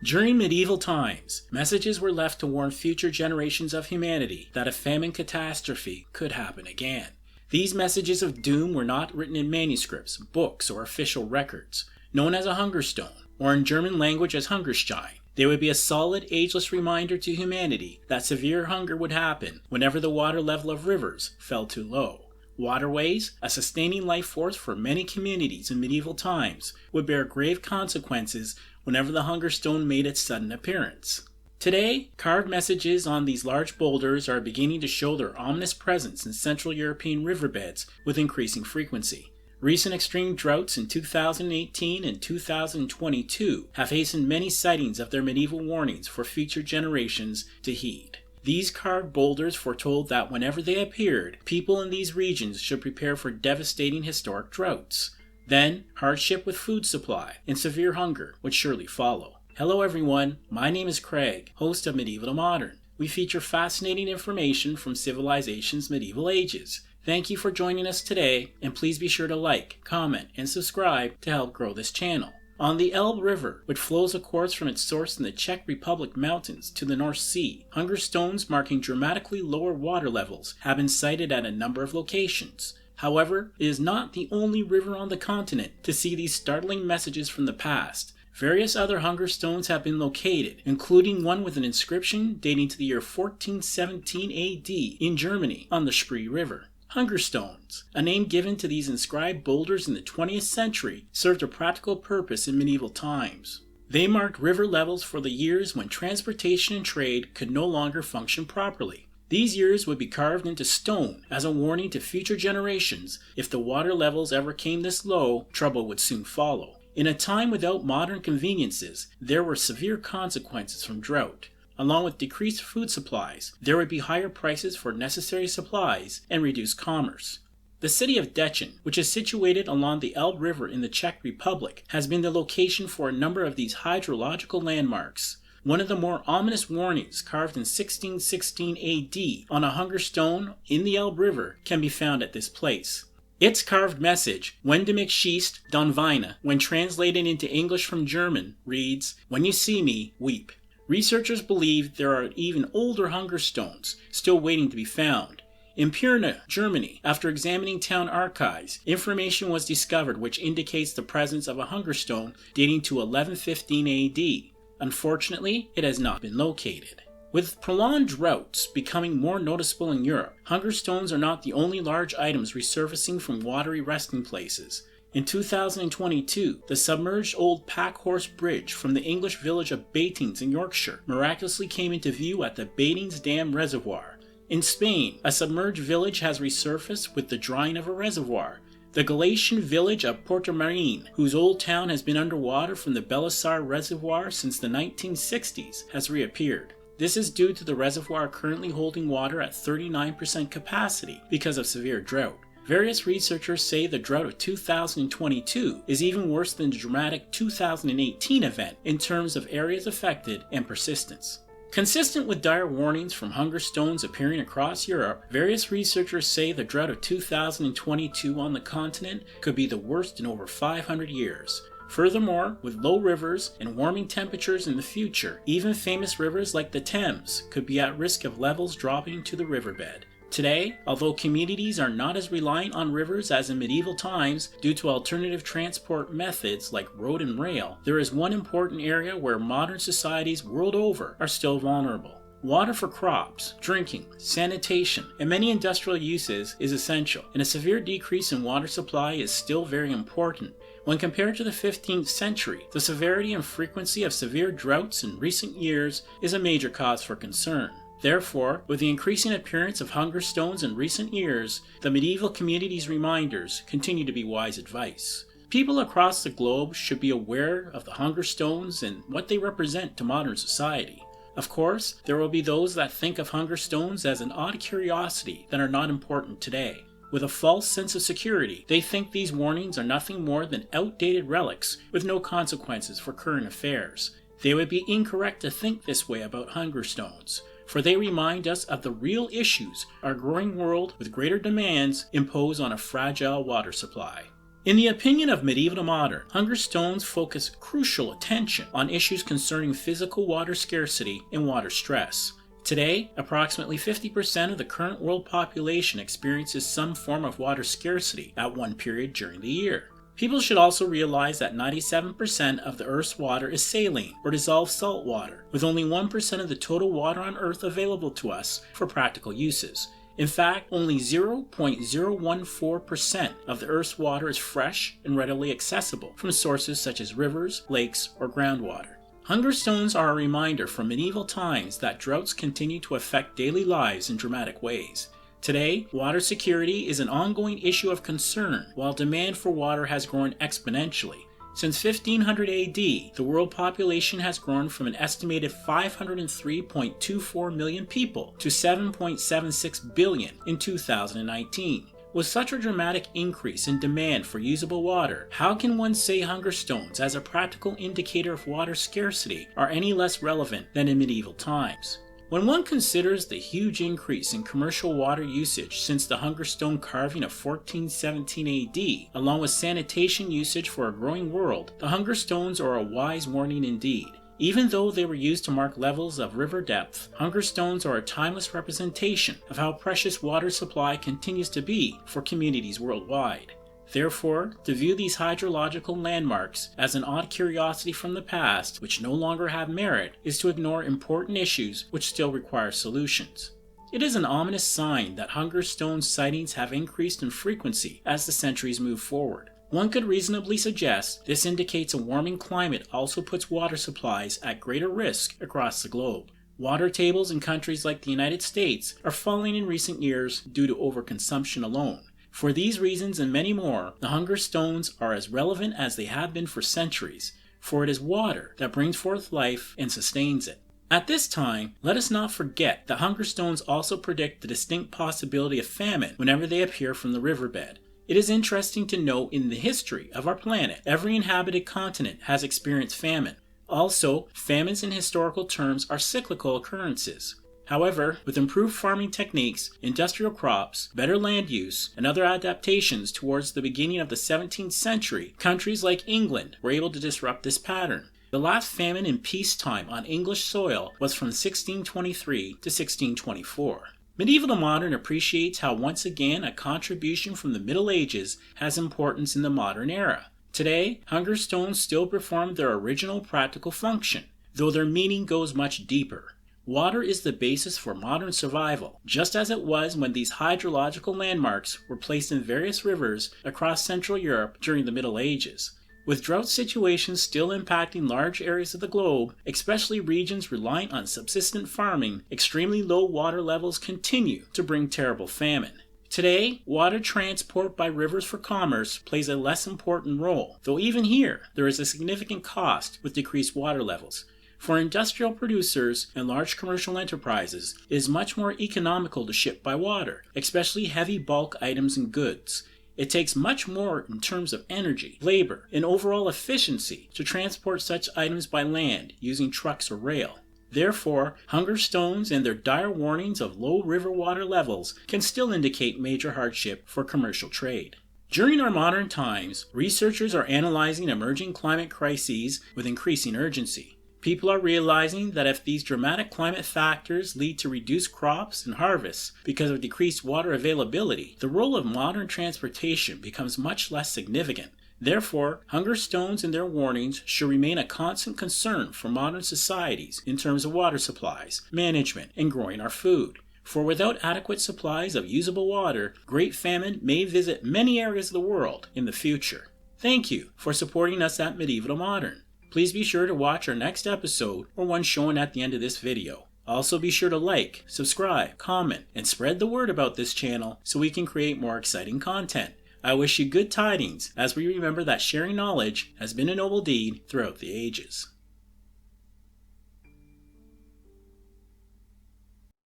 During medieval times, messages were left to warn future generations of humanity that a famine catastrophe could happen again. These messages of doom were not written in manuscripts, books, or official records. Known as a hunger stone, or in German language as Hungerstein, they would be a solid, ageless reminder to humanity that severe hunger would happen whenever the water level of rivers fell too low. Waterways, a sustaining life force for many communities in medieval times, would bear grave consequences whenever the hunger stone made its sudden appearance. Today, carved messages on these large boulders are beginning to show their ominous presence in Central European riverbeds with increasing frequency. Recent extreme droughts in 2018 and 2022 have hastened many sightings of their medieval warnings for future generations to heed. These carved boulders foretold that whenever they appeared, people in these regions should prepare for devastating historic droughts. Then, hardship with food supply and severe hunger would surely follow. Hello everyone, my name is Craig, host of Medieval to Modern. We feature fascinating information from civilization's medieval ages. Thank you for joining us today, and please be sure to like, comment, and subscribe to help grow this channel. On the Elbe River, which flows of course from its source in the Czech Republic mountains to the North Sea, hunger stones marking dramatically lower water levels have been sighted at a number of locations. However, it is not the only river on the continent to see these startling messages from the past. Various other hunger stones have been located, including one with an inscription dating to the year 1417 AD in Germany on the Spree River. Hunger stones, a name given to these inscribed boulders in the 20th century, served a practical purpose in medieval times. They marked river levels for the years when transportation and trade could no longer function properly. These years would be carved into stone as a warning to future generations. If the water levels ever came this low, trouble would soon follow. In a time without modern conveniences, there were severe consequences from drought. Along with decreased food supplies, there would be higher prices for necessary supplies and reduced commerce. The city of Dečan, which is situated along the Elbe River in the Czech Republic, has been the location for a number of these hydrological landmarks. One of the more ominous warnings carved in 1616 AD on a hunger stone in the Elbe River can be found at this place. Its carved message, "Wenn du mich siehst, dann weine," when translated into English from German, reads, "When you see me, weep." Researchers believe there are even older hunger stones still waiting to be found. In Pirna, Germany, after examining town archives, information was discovered which indicates the presence of a hunger stone dating to 1115 AD. Unfortunately, it has not been located. With prolonged droughts becoming more noticeable in Europe, hunger stones are not the only large items resurfacing from watery resting places. In 2022, the submerged old pack-horse bridge from the English village of Batings in Yorkshire miraculously came into view at the Batings Dam Reservoir. In Spain, a submerged village has resurfaced with the drying of a reservoir. The Galician village of Portomarín, whose old town has been underwater from the Belisar Reservoir since the 1960s, has reappeared. This is due to the reservoir currently holding water at 39% capacity because of severe drought. Various researchers say the drought of 2022 is even worse than the dramatic 2018 event in terms of areas affected and persistence. Consistent with dire warnings from hunger stones appearing across Europe, various researchers say the drought of 2022 on the continent could be the worst in over 500 years. Furthermore, with low rivers and warming temperatures in the future, even famous rivers like the Thames could be at risk of levels dropping to the riverbed. Today, although communities are not as reliant on rivers as in medieval times due to alternative transport methods like road and rail, there is one important area where modern societies world over are still vulnerable. Water for crops, drinking, sanitation, and many industrial uses is essential, and a severe decrease in water supply is still very important. When compared to the 15th century, the severity and frequency of severe droughts in recent years is a major cause for concern. Therefore, with the increasing appearance of hunger stones in recent years, the medieval community's reminders continue to be wise advice. People across the globe should be aware of the hunger stones and what they represent to modern society. Of course, there will be those that think of hunger stones as an odd curiosity that are not important today. With a false sense of security, they think these warnings are nothing more than outdated relics with no consequences for current affairs. They would be incorrect to think this way about hunger stones, for they remind us of the real issues our growing world with greater demands impose on a fragile water supply. In the opinion of Medieval to Modern, hunger stones focus crucial attention on issues concerning physical water scarcity and water stress. Today, approximately 50% of the current world population experiences some form of water scarcity at one period during the year. People should also realize that 97% of the Earth's water is saline or dissolved salt water, with only 1% of the total water on Earth available to us for practical uses. In fact, only 0.014% of the Earth's water is fresh and readily accessible from sources such as rivers, lakes, or groundwater. Hunger stones are a reminder from medieval times that droughts continue to affect daily lives in dramatic ways. Today, water security is an ongoing issue of concern, while demand for water has grown exponentially. Since 1500 AD, the world population has grown from an estimated 503.24 million people to 7.76 billion in 2019. With such a dramatic increase in demand for usable water, how can one say hunger stones as a practical indicator of water scarcity are any less relevant than in medieval times? When one considers the huge increase in commercial water usage since the hunger stone carving of 1417 AD, along with sanitation usage for a growing world, the hunger stones are a wise warning indeed. Even though they were used to mark levels of river depth, hunger stones are a timeless representation of how precious water supply continues to be for communities worldwide. Therefore, to view these hydrological landmarks as an odd curiosity from the past which no longer have merit is to ignore important issues which still require solutions. It is an ominous sign that hunger stone sightings have increased in frequency as the centuries move forward. One could reasonably suggest this indicates a warming climate also puts water supplies at greater risk across the globe. Water tables in countries like the United States are falling in recent years due to overconsumption alone. For these reasons and many more, the hunger stones are as relevant as they have been for centuries, for it is water that brings forth life and sustains it. At this time, let us not forget that hunger stones also predict the distinct possibility of famine whenever they appear from the riverbed. It is interesting to note in the history of our planet, every inhabited continent has experienced famine. Also, famines in historical terms are cyclical occurrences. However, with improved farming techniques, industrial crops, better land use, and other adaptations towards the beginning of the 17th century, countries like England were able to disrupt this pattern. The last famine in peacetime on English soil was from 1623 to 1624. Medieval to Modern appreciates how once again a contribution from the Middle Ages has importance in the modern era. Today, hunger stones still perform their original practical function, though their meaning goes much deeper. Water is the basis for modern survival, just as it was when these hydrological landmarks were placed in various rivers across Central Europe during the Middle Ages. With drought situations still impacting large areas of the globe, especially regions reliant on subsistence farming, extremely low water levels continue to bring terrible famine. Today, water transport by rivers for commerce plays a less important role, though even here there is a significant cost with decreased water levels. For industrial producers and large commercial enterprises, it is much more economical to ship by water, especially heavy bulk items and goods. It takes much more in terms of energy, labor, and overall efficiency to transport such items by land using trucks or rail. Therefore, hunger stones and their dire warnings of low river water levels can still indicate major hardship for commercial trade. During our modern times, researchers are analyzing emerging climate crises with increasing urgency. People are realizing that if these dramatic climate factors lead to reduced crops and harvests because of decreased water availability, the role of modern transportation becomes much less significant. Therefore, hunger stones and their warnings should remain a constant concern for modern societies in terms of water supplies, management, and growing our food. For without adequate supplies of usable water, great famine may visit many areas of the world in the future. Thank you for supporting us at Medieval to Modern. Please be sure to watch our next episode or one shown at the end of this video. Also be sure to like, subscribe, comment, and spread the word about this channel so we can create more exciting content. I wish you good tidings as we remember that sharing knowledge has been a noble deed throughout the ages.